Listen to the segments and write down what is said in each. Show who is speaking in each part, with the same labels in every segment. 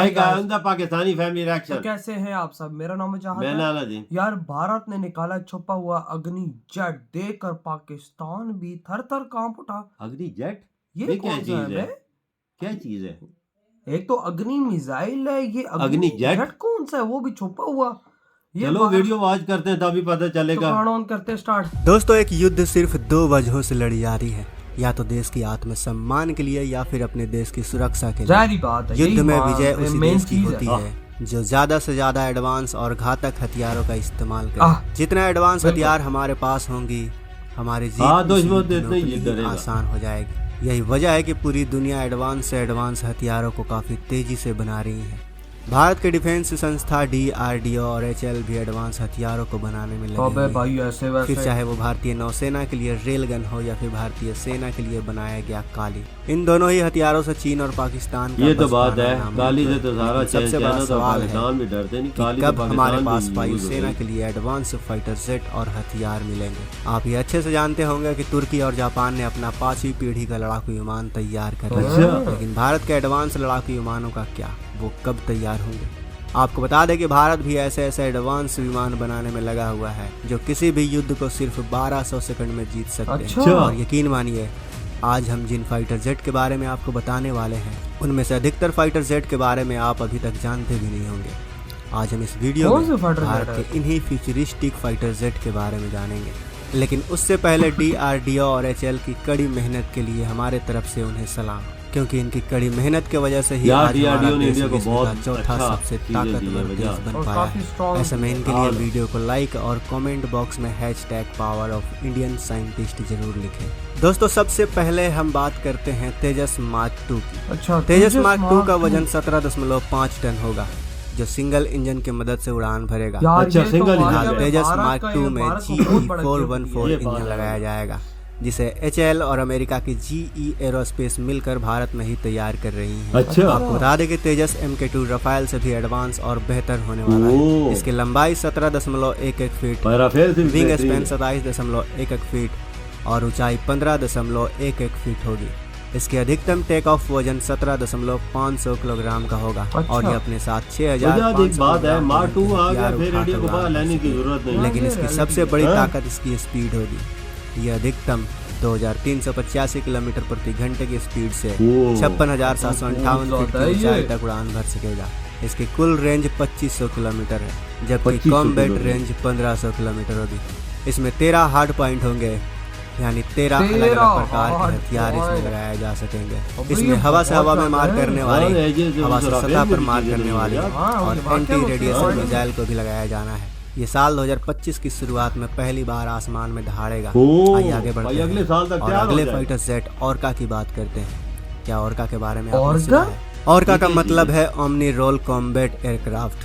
Speaker 1: Hi guys, the Pakistani family
Speaker 2: तो
Speaker 1: reaction.
Speaker 2: कैसे हैं आप सब। मेरा नाम है
Speaker 1: मैं
Speaker 2: जहाद।
Speaker 1: नाना जी।
Speaker 2: यार भारत ने निकाला छुपा हुआ अग्नि जेट देखकर पाकिस्तान भी थर थर कांप उठा।
Speaker 1: अग्नि जेट
Speaker 2: ये
Speaker 1: ये क्या
Speaker 2: कौन सा है
Speaker 1: चीज है?
Speaker 2: बे?
Speaker 1: क्या चीज है?
Speaker 2: एक तो अग्नि मिसाइल है, ये
Speaker 1: अग्नि
Speaker 2: अग्नि
Speaker 1: जेट?
Speaker 2: जेट कौन सा है, वो भी छुपा हुआ। ये
Speaker 1: चलो वीडियो वॉच करते हैं तभी पता
Speaker 2: तो
Speaker 1: चलेगा।
Speaker 2: गाना ऑन करते हैं, स्टार्ट।
Speaker 3: दोस्तों, एक युद्ध सिर्फ दो वजहों से लड़ी जा रही है, या तो देश की आत्मसम्मान के लिए या फिर अपने देश की सुरक्षा के
Speaker 2: जाहिर
Speaker 3: लिए।
Speaker 2: बात है,
Speaker 3: युद्ध
Speaker 2: यही
Speaker 3: में विजय उसी
Speaker 2: मेन
Speaker 3: देश की
Speaker 2: चीज
Speaker 3: होती
Speaker 2: है।
Speaker 3: है जो ज्यादा से ज्यादा एडवांस और घातक हथियारों का इस्तेमाल
Speaker 2: आह,
Speaker 3: करे। जितना एडवांस
Speaker 2: बिल्कुल।
Speaker 3: हथियार हमारे पास होंगी, हमारी जीत
Speaker 1: तो
Speaker 3: उसी
Speaker 1: इसमें
Speaker 3: युद्ध में
Speaker 1: इतना ही
Speaker 3: उतनी ही
Speaker 1: डरेगा।
Speaker 3: आसान हो जाएगी। यही वजह है कि पूरी दुनिया एडवांस से एडवांस हथियारों को काफी तेजी से बना रही है। भारत के डिफेंस संस्था DRDO और HAL भी एडवांस हथियारों को बनाने में लगे
Speaker 2: तो
Speaker 3: हुए
Speaker 2: बे
Speaker 3: हैं।
Speaker 2: भाई ऐसे
Speaker 3: फिर
Speaker 2: वैसे
Speaker 3: चाहे वो भारतीय नौसेना के लिए रेल गन हो या फिर भारतीय सेना के लिए बनाया गया काली, इन दोनों ही हथियारों से चीन और पाकिस्तान का
Speaker 1: ये तो
Speaker 3: बस
Speaker 1: बात
Speaker 3: खाना
Speaker 1: है,
Speaker 3: नामुमकिन
Speaker 1: काली से तो सारा
Speaker 3: लेकिन सबसे बड़ा
Speaker 1: तो
Speaker 3: सवाल है
Speaker 1: पाकिस्तान भी डरते नहीं।
Speaker 3: कि
Speaker 1: काली
Speaker 3: कब
Speaker 1: तो
Speaker 3: हमारे
Speaker 1: पाकिस्तान
Speaker 3: पास
Speaker 1: भी
Speaker 3: वायुसेना
Speaker 1: यूज
Speaker 3: के लिए एडवांस फाइटर जेट और हथियार मिलेंगे। आप ये अच्छे से जानते होंगे कि तुर्की और जापान ने अपना 5वीं पीढ़ी का लड़ाकू विमान तैयार कर लिया है।
Speaker 1: अच्छा।
Speaker 3: लेकिन भारत के एडवांस लड़ाकू विमानों का क्या, वो कब तैयार होंगे? आपको बता दें कि भारत भी ऐसे एडवांस विमान बनाने में लगा हुआ है जो किसी भी युद्ध को सिर्फ 1200 सेकंड में जीत सकते
Speaker 2: अच्छा।
Speaker 3: हैं। और यकीन मानिए, आज हम जिन फाइटर जेट के बारे में आपको बताने वाले हैं, उनमें से अधिकतर फाइटर जेट के बारे में आप अभी तक जानते भी नहीं होंगे। आज हम इस वीडियो
Speaker 2: कौन से
Speaker 3: में
Speaker 2: फाइटर
Speaker 3: भारत
Speaker 2: जेट है?
Speaker 3: के इन्हीं फ्यूचरिस्टिक फाइटर जेट के बारे में जानेंगे। लेकिन उससे पहले DRDO और HAL की कड़ी मेहनत के लिए हमारे तरफ से उन्हें सलाम, क्योंकि इनकी कड़ी मेहनत की वजह से ही
Speaker 1: यार
Speaker 3: आज हमारा
Speaker 1: DRDO ने
Speaker 3: देश
Speaker 1: इंडिया को
Speaker 3: विश्व का
Speaker 1: बहुत
Speaker 3: चौथा
Speaker 1: अच्छा
Speaker 3: सबसे
Speaker 1: चीजें दी है,
Speaker 3: ताकतवर देश
Speaker 1: वजह।
Speaker 3: बन
Speaker 2: और
Speaker 3: पाया
Speaker 2: काफी
Speaker 3: है।
Speaker 2: स्ट्रॉन्ग
Speaker 3: ऐसे में इनके लिए वीडियो को लाइक और कमेंट बॉक्स में #पावर ऑफ इंडियन साइंटिस्ट जरूर लिखें। दोस्तों, सबसे पहले हम बात करते हैं तेजस मार्क 2 की।
Speaker 2: अच्छा,
Speaker 3: तेजस मार्क 2 का वजन 17.5 टन होगा, जो सिंगल इंजन की मदद से उड़ान भरेगा।
Speaker 2: यार
Speaker 1: अच्छा,
Speaker 2: ये तो
Speaker 1: सिंगल
Speaker 2: भारत
Speaker 1: इंजन
Speaker 2: का-
Speaker 3: तेजस
Speaker 2: भारत
Speaker 3: मार्क
Speaker 2: का
Speaker 3: 2
Speaker 2: ये
Speaker 3: में
Speaker 2: भारत को बहुत बड़ा
Speaker 3: GE414
Speaker 1: ये
Speaker 3: इंजन
Speaker 1: बात
Speaker 3: लगाया
Speaker 1: है।
Speaker 3: जाएगा, जिसे HAL और अमेरिका की GE एरोस्पेस मिलकर भारत में ही तैयार कर रही है।
Speaker 1: अच्छा।
Speaker 3: आपको बता दें कि तेजस MK2 रफाल से भी एडवांस और बेहतर होने वाला है।
Speaker 1: ओह।
Speaker 3: इसकी लंबाई 17.11 फीट,
Speaker 1: पैराफेल से भी
Speaker 3: विंग
Speaker 1: बेहतरीन
Speaker 3: स्पैन
Speaker 1: है।
Speaker 3: 27.11 फीट और ऊंचाई 15.11 फीट होगी। इसके अधिकतम टेक ऑफ वजन 17.500 किलोग्राम का होगा।
Speaker 2: अच्छा।
Speaker 3: और ये अपने साथ
Speaker 1: वजह
Speaker 3: 6500
Speaker 1: एक बात है,
Speaker 3: किलोग्राम
Speaker 1: मार्क 2 आ गया,
Speaker 3: हथियार
Speaker 1: फिर
Speaker 3: उठाकर
Speaker 1: इंडिया को बाहर
Speaker 3: उड़ान
Speaker 1: लाने की
Speaker 3: भर
Speaker 1: जरूरत
Speaker 3: सकेगी।
Speaker 1: नहीं।
Speaker 3: लेकिन इसकी सबसे बड़ी
Speaker 1: हाँ?
Speaker 3: ताकत इसकी स्पीड होगी। ये अधिकतम 2385 किलोमीटर प्रति घंटे की स्पीड से
Speaker 1: ओह।
Speaker 3: 56,758 फीट की ऊंचाई तक उड़ान भर सकेगा। इसकी कुल रेंज 2500 किलोमीटर है, जबकि
Speaker 1: 2500
Speaker 3: कॉम्बैट
Speaker 1: किलोमीटर।
Speaker 3: रेंज 1500 किलोमीटर होगी। इसमें 13 हार्ड पॉइंट होंगे, यानी 13 अलग अलग
Speaker 2: 13
Speaker 3: प्रकार के
Speaker 2: hard
Speaker 3: हथियार इसमें
Speaker 2: point।
Speaker 3: लगाए जा सकेंगे।
Speaker 2: अबे
Speaker 3: इसमें
Speaker 2: ये
Speaker 3: हवा से
Speaker 2: बहुत
Speaker 3: हवा में मार
Speaker 2: ज्यादा है।
Speaker 3: करने वाली,
Speaker 1: हाँ, ये जो
Speaker 3: हवा से
Speaker 1: राफेल
Speaker 3: सतह
Speaker 1: में
Speaker 3: पर
Speaker 1: भी
Speaker 3: मार
Speaker 1: चीजें
Speaker 3: करने
Speaker 1: नहीं
Speaker 3: वाली
Speaker 1: है।
Speaker 2: हाँ,
Speaker 3: और
Speaker 2: ये वाकई
Speaker 3: एंटी
Speaker 2: में
Speaker 3: रेडिएशन
Speaker 2: point है।
Speaker 3: मिसाइल को भी लगाया जाना है। ये साल 2025 की शुरुआत में पहली बार आसमान में दहाड़ेगा।
Speaker 1: ओह,
Speaker 3: आइए आगे बढ़ते
Speaker 1: भाई
Speaker 3: हैं
Speaker 1: अगले साल तक
Speaker 3: और
Speaker 1: तैयार हो
Speaker 3: अगले
Speaker 1: जाए।
Speaker 3: फाइटर जेट ऑर्का की बात करते हैं। क्या ऑर्का के बारे में आपने
Speaker 2: ऑर्का?
Speaker 3: सुना है? ऑर्का का
Speaker 1: ये
Speaker 3: मतलब है omni role combat aircraft.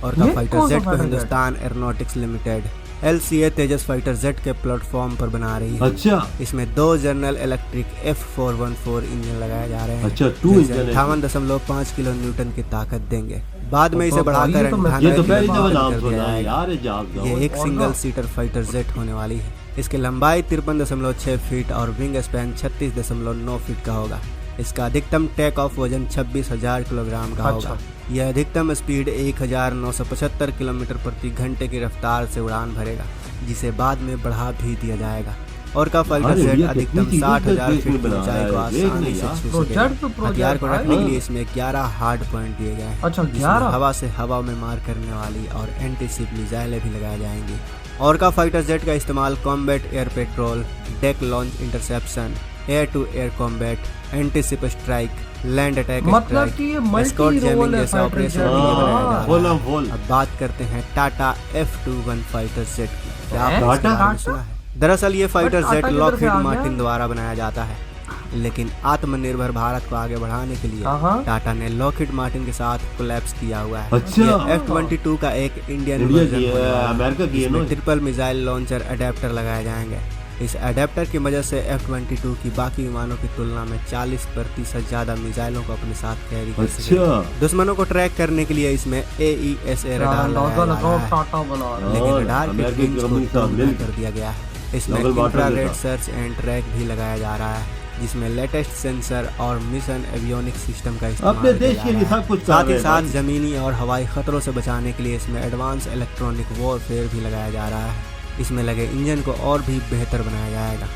Speaker 3: ORCA
Speaker 2: ये
Speaker 3: फाइटर
Speaker 2: कौन सा
Speaker 3: जेट को
Speaker 2: fighter jet?
Speaker 3: Hindustan Aeronautics Limited LCA Tejas fighter jet के प्लेटफॉर्म पर बना रही है।
Speaker 1: अच्छा
Speaker 3: इसमें 2 जनरल इलेक्ट्रिक F414 इंजन लगाए जा रहे हैं।
Speaker 1: अच्छा, 2
Speaker 3: जो
Speaker 1: इंजन है।
Speaker 3: 58.5 किलो न्यूटन की ताकत देंगे। बाद में इसे
Speaker 2: तो
Speaker 3: बढ़ाकर
Speaker 2: ये तो मैं-
Speaker 3: 98
Speaker 1: ये तो
Speaker 3: किलो
Speaker 1: पहली दफा
Speaker 3: न्यूटन
Speaker 1: नाम
Speaker 3: कर दिया
Speaker 1: सुना है
Speaker 3: जाएगा।
Speaker 1: यार, ये जाग
Speaker 3: ये एक सिंगल सीटर फाइटर जेट होने वाली है। इसकी लंबाई 53.6 फीट और विंग स्पैन 36.9 फीट का होगा। इसका अधिकतम टेक ऑफ वजन 26,000 किलोग्राम का
Speaker 2: अच्छा।
Speaker 3: होगा। यह अधिकतम स्पीड 1975 किलोमीटर प्रति घंटे की रफ्तार से उड़ान भरेगा, जिसे बाद में बढ़ा भी दिया जाएगा। और का फाइटर
Speaker 1: अरे
Speaker 3: जेट
Speaker 1: भैया,
Speaker 3: अधिकतम
Speaker 1: कितनी चीजें
Speaker 3: 60,000
Speaker 1: देश में
Speaker 3: फीट की
Speaker 1: बना
Speaker 3: ऊंचाई को
Speaker 1: रहा है, देख
Speaker 3: आसानी
Speaker 1: नहीं
Speaker 3: से
Speaker 1: यार।
Speaker 3: छू
Speaker 2: प्रोजेक्ट
Speaker 3: सकेगा।
Speaker 2: तो प्रोजेक्ट
Speaker 3: हथियार को
Speaker 2: है।
Speaker 3: रखने के लिए इसमें 11 हार्ड पॉइंट दिए गए हैं।
Speaker 2: अच्छा,
Speaker 3: जिसमें
Speaker 2: 11?
Speaker 3: हवा से हवा में मार करने वाली और एंटी शिप मिसाइलें भी लगाई जाएंगी। और का फाइटर जेट का इस्तेमाल combat air patrol, deck launch interception, air to air combat, anti ship strike, land attack
Speaker 2: मतलब
Speaker 3: स्ट्राइक,
Speaker 2: कि ये
Speaker 3: एस्कॉर्ट
Speaker 2: मल्टी
Speaker 3: जैमिंग
Speaker 2: रोल है
Speaker 3: जैसे
Speaker 2: फाइटर
Speaker 3: ऑपरेशन
Speaker 2: जेट।
Speaker 3: के लिए बनाया जा
Speaker 1: फुल
Speaker 3: रहा
Speaker 1: ऑन
Speaker 3: है।
Speaker 1: फुल।
Speaker 3: अब बात करते हैं टाटा F21 फाइटर जेट की। क्या
Speaker 2: हैं?
Speaker 3: आपने इसके बारे में
Speaker 2: टाटा?
Speaker 3: सुना है? दरअसल ये फाइटर
Speaker 2: टाटा
Speaker 3: जेट
Speaker 2: किधर से
Speaker 3: लॉकहीड
Speaker 2: आ गया?
Speaker 3: मार्टिन द्वारा बनाया जाता है, लेकिन आत्मनिर्भर भारत को आगे बढ़ाने के लिए
Speaker 2: हाँ।
Speaker 3: टाटा ने लॉकहीड मार्टिन के साथ कोलैप्स किया हुआ है।
Speaker 1: अच्छा।
Speaker 3: ये F22 का एक इंडियन
Speaker 1: इंडिया
Speaker 3: वर्जन
Speaker 1: की है,
Speaker 3: होने वाला है,
Speaker 1: अमेरिका की है
Speaker 3: जिसमें
Speaker 1: ना?
Speaker 3: ट्रिपल मिसाइल लॉन्चर अडेप्टर लगाए जाएंगे। इस अडेप्टर की मदद से F22 की बाकी विमानों की तुलना में 40% ज्यादा मिसाइलों को अपने साथ कैरी कर सकेगा।
Speaker 1: अच्छा,
Speaker 3: दुश्मनों को ट्रैक करने के लिए इसमें AESA रडार लगाया जा रहा है,
Speaker 2: टाटा बना रहा है।
Speaker 3: लेकिन
Speaker 1: और
Speaker 3: रडार के
Speaker 1: अमेरिकी
Speaker 3: पिंच को
Speaker 1: कंपनी का
Speaker 3: दोगुना
Speaker 1: मिल्क।
Speaker 3: कर दिया गया है। इसमें
Speaker 1: डबल वाटर
Speaker 3: इंफ्रारेड
Speaker 1: जैसा।
Speaker 3: सर्च एंड ट्रैक भी लगाया जा रहा है। जिसमें लेटेस्ट सेंसर और मिशन एवियोनिक्स सिस्टम का इस्तेमाल
Speaker 1: अपने
Speaker 3: किया
Speaker 1: देश
Speaker 3: जा
Speaker 1: के लिए
Speaker 3: रहा है।
Speaker 1: सब कुछ कर
Speaker 3: साथ
Speaker 1: रहे
Speaker 3: ही
Speaker 1: हैं
Speaker 3: साथ
Speaker 1: भाई।
Speaker 3: जमीनी और हवाई खतरों से बचाने के लिए इसमें एडवांस इलेक्ट्रॉनिक वॉरफेयर भी लगाया जा रहा है। इसमें लगे इंजन को और भी बेहतर बनाया जाएगा।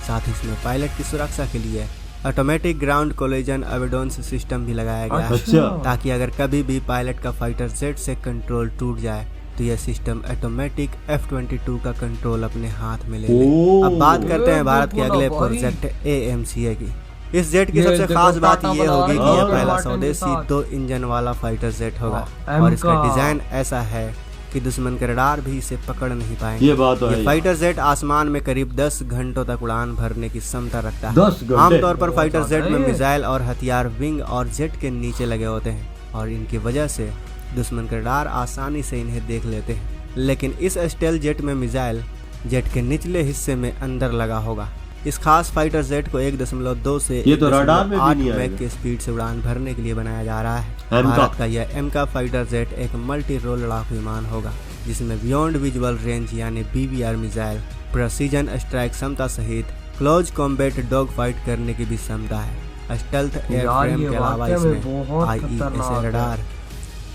Speaker 3: साथ ही इसमें पायलट की सुरक्षा के लिए automatic ground collision avoidance system भी लगाया गया है,
Speaker 1: अच्छा।
Speaker 3: ताकि अगर कभी भी पायलट का फाइटर जेट से कंट्रोल टूट जाए तो यह सिस्टम ऑटोमेटिक F-22 का कंट्रोल अपने हाथ में ले ले।
Speaker 1: ओह।
Speaker 3: अब बात करते हैं भारत के
Speaker 2: ये
Speaker 3: अगले
Speaker 2: भाई।
Speaker 3: प्रोजेक्ट AMCA की। इस जेट की
Speaker 2: ये
Speaker 3: सबसे
Speaker 2: देखो
Speaker 3: खास बात
Speaker 2: टाटा
Speaker 3: ये
Speaker 2: बना
Speaker 3: होगी
Speaker 2: रही
Speaker 3: कि
Speaker 1: है
Speaker 3: यह
Speaker 1: लॉकहीड
Speaker 3: पहला
Speaker 2: मार्टिन के
Speaker 3: स्वदेशी
Speaker 2: साथ।
Speaker 3: 2 इंजन वाला फाइटर जेट होगा
Speaker 2: हाँ,
Speaker 3: और इसका
Speaker 2: M का।
Speaker 3: डिजाइन ऐसा है कि दुश्मन के रडार भी इसे पकड़ नहीं पाएंगे।
Speaker 1: ये बात तो है
Speaker 3: ये फाइटर जेट आसमान में करीब 10 घंटों तक उड़ान भरने की क्षमता रखता है।
Speaker 1: 10 घंटे?
Speaker 3: आमतौर पर फाइटर
Speaker 2: ज्यादा
Speaker 3: जेट में
Speaker 2: है ये।
Speaker 3: मिसाइल और हथियार विंग और जेट के नीचे लगे होते हैं और इनकी वजह से दुश्मन के रडार आसानी से इन्हें देख लेते हैं। लेकिन इस स्टेल जेट में मिसाइल जेट के निचले हिस्से में अंदर लगा होगा। इस खास फाइटर जेट को 1.2 से
Speaker 1: ये तो रडार में भी
Speaker 3: 1.8
Speaker 1: नहीं
Speaker 3: मैक
Speaker 1: आएगा।
Speaker 3: की स्पीड से उड़ान भरने के लिए बनाया जा रहा है।
Speaker 1: M का।
Speaker 3: भारत का यह M का फाइटर जेट एक मल्टी रोल लड़ाकू विमान होगा, जिसमें बियॉन्ड विजुअल रेंज यानी BVR मिसाइल, प्रेसिजन स्ट्राइक क्षमता सहित क्लोज कॉम्बैट डॉग फाइट करने की भी क्षमता है। स्टेल्थ एयरफ्रेम
Speaker 2: ये
Speaker 3: के अलावा
Speaker 2: वाकई में
Speaker 3: इसमें
Speaker 2: बहुत
Speaker 3: IESA
Speaker 2: खतरनाक है।
Speaker 3: Radar,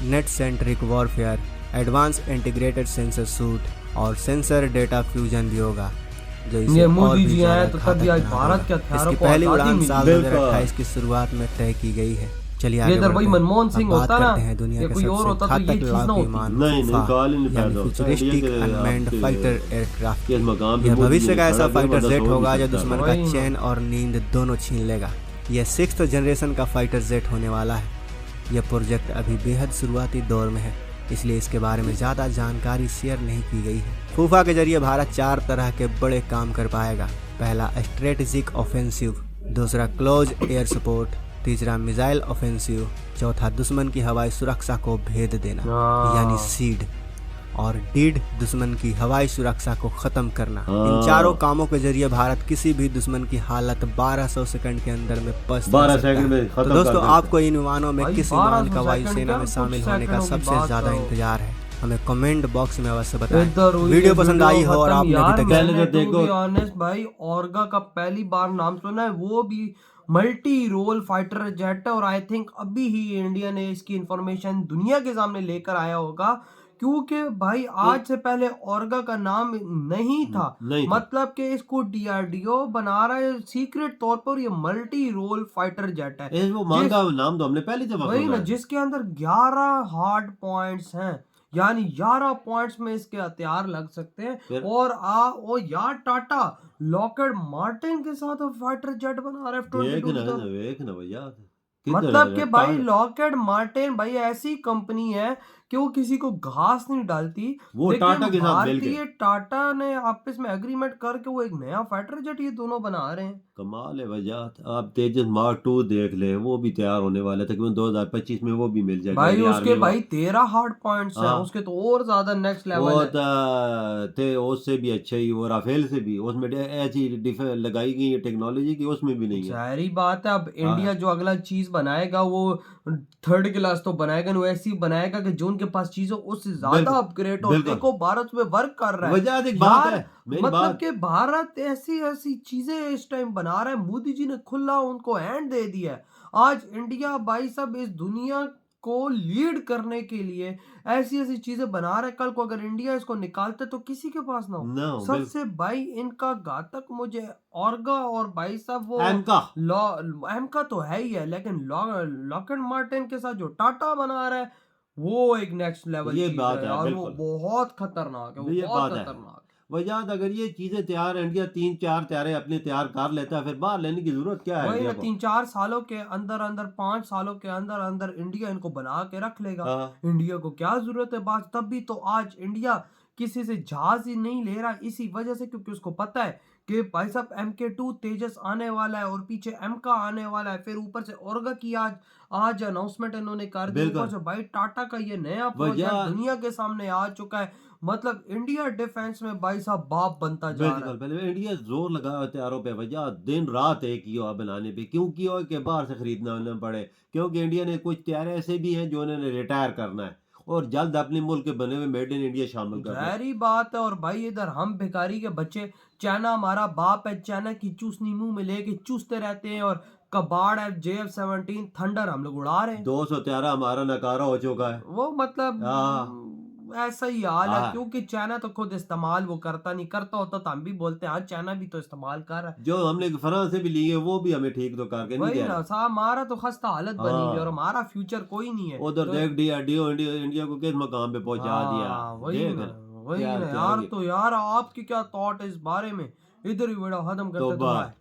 Speaker 3: net centric warfare, advance integrated sensor suit और सेंसर डेटा फ्यूजन भी होगा, जो इसे
Speaker 2: ये
Speaker 3: और
Speaker 2: मोदी
Speaker 3: भी
Speaker 2: जी
Speaker 3: ज्यादा
Speaker 2: आए तो
Speaker 3: घातक
Speaker 2: तभी आज
Speaker 3: बना
Speaker 2: भारत
Speaker 3: देगा।
Speaker 2: के हथियारों
Speaker 3: इसकी
Speaker 2: को
Speaker 3: पहली
Speaker 2: आजादी
Speaker 3: उड़ान
Speaker 2: मिली।
Speaker 3: साल
Speaker 1: बिल्कुल।
Speaker 3: 2028 की शुरुआत में तय की गई है। चलिए आगे
Speaker 2: ये इधर वही
Speaker 3: बढ़ते हैं।
Speaker 2: मनमोहन
Speaker 3: अब
Speaker 2: सिंह
Speaker 3: बात
Speaker 2: होता ना,
Speaker 3: करते हैं दुनिया
Speaker 2: ये
Speaker 3: के
Speaker 2: कोई और
Speaker 3: सबसे
Speaker 2: होता तो ये
Speaker 3: घातक
Speaker 2: चीज ना
Speaker 3: लड़ाकू
Speaker 2: होती।
Speaker 3: विमान
Speaker 1: नहीं,
Speaker 3: तूफा,
Speaker 1: काल ही नहीं
Speaker 3: यानी
Speaker 1: पैदा होता।
Speaker 3: फ्यूचरिस्टिक
Speaker 1: इंडिया के
Speaker 3: अनमैन्ड
Speaker 1: आपके
Speaker 3: फाइटर एयरक्राफ्ट।
Speaker 1: के मकाम पे
Speaker 3: यह
Speaker 1: मोदी
Speaker 3: भविष्य
Speaker 1: जी
Speaker 3: का
Speaker 1: ने
Speaker 3: ऐसा
Speaker 1: खड़ा
Speaker 3: फाइटर
Speaker 1: किया,
Speaker 3: जेट
Speaker 1: वरना
Speaker 3: होगा
Speaker 1: हो
Speaker 3: जो
Speaker 1: नहीं सकता।
Speaker 3: दुश्मन का
Speaker 2: वही।
Speaker 3: चैन और नींद दोनों छीन लेगा। यह 6th जनरेशन का फाइटर जेट होने वाला है। यह प्रोजेक्ट अभी बेहद शुरुआती दौर में है, इसलिए इसके बारे में ज़्यादा जानकारी शेयर नहीं की गई है। फूफा के जरिए भारत 4 तरह के बड़े काम कर पाएगा। पहला स्ट्रेटेजिक ऑफेंसिव, दूसरा क्लोज एयर सपोर्ट, तीसरा मिसाइल ऑफेंसिव, चौथा दुश्मन की हवाई सुरक्षा को भेद देना यानी सीड, और डीड दुश्मन की हवाई सुरक्षा को खत्म करना। इन चारों कामों के जरिए भारत किसी भी दुश्मन की हालत 1200 सेकंड के अंदर में पस्त
Speaker 1: 12 सेकंड में खत्म
Speaker 3: तो
Speaker 1: कर
Speaker 3: दोस्तों,
Speaker 1: देता है।
Speaker 3: आपको इन विमानों में
Speaker 2: भाई,
Speaker 3: किस विमान का
Speaker 2: 1200
Speaker 3: वायुसेना
Speaker 2: सेकंड
Speaker 3: में
Speaker 2: क्या,
Speaker 3: शामिल
Speaker 2: कुछ
Speaker 3: होने का
Speaker 2: सेकंडों की
Speaker 3: सबसे
Speaker 2: बात
Speaker 3: ज्यादा
Speaker 2: करो।
Speaker 3: इंतजार है? हमें कमेंट बॉक्स में अवश्य
Speaker 2: इधर
Speaker 3: बताएं।
Speaker 2: हुई
Speaker 3: वीडियो
Speaker 2: ये
Speaker 3: पसंद आई हो और
Speaker 2: खत्म
Speaker 3: आपने
Speaker 2: यार,
Speaker 3: अभी तक
Speaker 1: पहले
Speaker 2: मैंने
Speaker 1: तो देखो।
Speaker 2: to be honest भाई, ऑर्गा का पहली बार नाम सुना है, वो भी मल्टी रोल फाइटर जेट है। और आई थिंक अभी ही इंडिया ने इसकी इंफॉर्मेशन दुनिया के सामने लेकर आया होगा, क्योंकि भाई आज से पहले ऑर्गा का नाम नहीं था।
Speaker 1: नहीं था।
Speaker 2: मतलब कि इसको DRDO बना रहा है सीक्रेट तौर पर। ये मल्टी रोल फाइटर जेट है,
Speaker 1: ए, वो मांगा नाम तो हमने पहली दफा
Speaker 2: वही
Speaker 1: सुना
Speaker 2: ना,
Speaker 1: है।
Speaker 2: जिसके अंदर 11 हार्ड पॉइंट्स हैं, यानी 11 पॉइंट्स में इसके हथियार लग सकते हैं।
Speaker 1: फिर?
Speaker 2: और यार टाटा लॉकहीड मार्टिन के साथ फाइटर जेट बना रहा है F-22 की तरह।
Speaker 1: देखना भैया,
Speaker 2: मतलब कि भाई लॉकहीड मार्टिन भाई ऐसी कंपनी है कि वो किसी को घास नहीं डालती।
Speaker 1: वो
Speaker 2: लेकिन
Speaker 1: टाटा के साथ मिलके।
Speaker 2: भारतीय टाटा ने आपस में एग्रीमेंट करके वो एक नया फाइटर जेट ये दोनों बना रहे हैं।
Speaker 1: कमाल है भैया। आप तेजस मार्क 2 देख ले, वो भी तैयार होने वाला है, तकरीबन 2025 में वो भी मिल जाएगा।
Speaker 2: भाई
Speaker 1: इंडिया
Speaker 2: उसके
Speaker 1: आर्मी
Speaker 2: भाई 13 हार्ड पॉइंट्स हैं,
Speaker 1: हाँ।
Speaker 2: उसके तो और ज्यादा नेक्स्ट
Speaker 1: वो
Speaker 2: लेवल है।
Speaker 1: थे उससे भी अच्छा ही, वो राफेल से भी, उसमें ऐसी लगाई गई है टेक्नोलॉजी की, उसमें भी नहीं है।
Speaker 2: जाहिर बात है, अब इंडिया जो अगला चीज बनाएगा वो 3rd क्लास तो बनाएगा नहीं, वैसे ही बनाएगा कि जो उनके पास चीज हो उससे ज्यादा
Speaker 1: बिल्कुल,
Speaker 2: अपग्रेड हो।
Speaker 1: बिल्कुल।
Speaker 2: देखो भारत में वर्क कर रहा है।
Speaker 1: वजह एक बात
Speaker 2: यार,
Speaker 1: है, मेरी
Speaker 2: मतलब
Speaker 1: बात
Speaker 2: कि भारत ऐसी ऐसी चीजें इस टाइम बना रहा है, मोदी जी ने खुला उनको हैंड दे दिया है। आज इंडिया भाई साहब इस दुनिया को लीड करने के लिए ऐसी ऐसी चीजें बना रहा है, कल को अगर इंडिया इसको निकालते तो किसी के पास ना हो।
Speaker 1: ना हो,
Speaker 2: सबसे भाई इनका घातक मुझे ऑर्गा और भाई साहब वो
Speaker 1: एमका
Speaker 2: एम का तो है ही है, लेकिन लॉकहीड मार्टिन के साथ जो टाटा बना रहा है वो एक नेक्स्ट लेवल
Speaker 1: ये
Speaker 2: चीज
Speaker 1: बात
Speaker 2: है
Speaker 1: है,
Speaker 2: यार। वो
Speaker 1: बिल्कुल।
Speaker 2: बहुत खतरनाक है, वो
Speaker 1: ये
Speaker 2: बहुत
Speaker 1: बात है।
Speaker 2: खतरनाक है।
Speaker 1: वजह अगर ये चीजें तैयार है, इंडिया 3-4 तैयारे अपने तैयार कर लेता है, फिर बाहर लेने की जरूरत क्या है
Speaker 2: वही
Speaker 1: इंडिया
Speaker 2: ना,
Speaker 1: को?
Speaker 2: 3-4 सालों के अंदर अंदर 5 सालों के अंदर अंदर इंडिया इनको बना के रख लेगा।
Speaker 1: हाँ।
Speaker 2: इंडिया को क्या जरूरत है बात, तब भी तो आज इंडिया किसी से जहाज ही नहीं ले रहा, इसी वजह से क्योंकि उसको पता है कि भाई साहब MK2 तेजस आने वाला है और पीछे M का आने वाला है, फिर ऊपर से ऑर्गा की आज अनाउंसमेंट इन्होंने कर दी, ऊपर से भाई टाटा का ये नया प्रोजेक्ट दुनिया के सामने आ चुका है। मतलब इंडिया डिफेंस में भाई साहब बाप बनता जा रहा है।
Speaker 1: पहले इंडिया जोर लगा हुआ तैयारों पे भैया, दिन रात एक ही हो बनाने पे। क्यों किया हो कि बाहर से खरीदना ना पड़े, क्योंकि इंडिया ने कुछ तैयारे ऐसे भी हैं जो उन्होंने रिटायर करना है, और जल्द अपने मुल्क के बने हुए मेड इन इंडिया शामिल कर रहे हैं।
Speaker 2: ज़ाहिर बात है। और भाई इधर हम भिखारी के बच्चे, चाइना हमारा बाप है, चाइना की चूसनी मुंह में लेके चूसते रहते हैं, और कबाड़ है JF-17 थंडर हम लोग उड़ा रहे हैं।
Speaker 1: 213 हमारा नकारा हो चुका है।
Speaker 2: वो मतलब
Speaker 1: हाँ
Speaker 2: ऐसा ही हाल है,
Speaker 1: हाँ,
Speaker 2: क्योंकि चाइना तो खुद इस्तेमाल वो करता नहीं, करता होता तो हम भी बोलते हैं हाँ चाइना भी तो इस्तेमाल कर रहा है।
Speaker 1: जो हमने फ्रांस से भी लिए वो भी हमें ठीक तो करके नहीं
Speaker 2: वही
Speaker 1: दे
Speaker 2: ना
Speaker 1: रहा।
Speaker 2: साहब, हमारा तो खस्ता हालत बनी हुई है और
Speaker 1: हाँ,
Speaker 2: हमारा फ्यूचर कोई नहीं है।
Speaker 1: उधर
Speaker 2: तो
Speaker 1: देख डीआरडीओ इंडिया को किस मकाम पे पहुंचा दिया।
Speaker 2: हाँ वही
Speaker 1: देख
Speaker 2: ना,
Speaker 1: ना,
Speaker 2: वही
Speaker 1: क्या
Speaker 2: ना
Speaker 1: क्या
Speaker 2: यार।
Speaker 1: ये
Speaker 2: तो यार आपकी क्या थॉट है इस बारे में? इधर ही वीडियो खत्म करते, तो
Speaker 1: तौबा।
Speaker 2: बाय।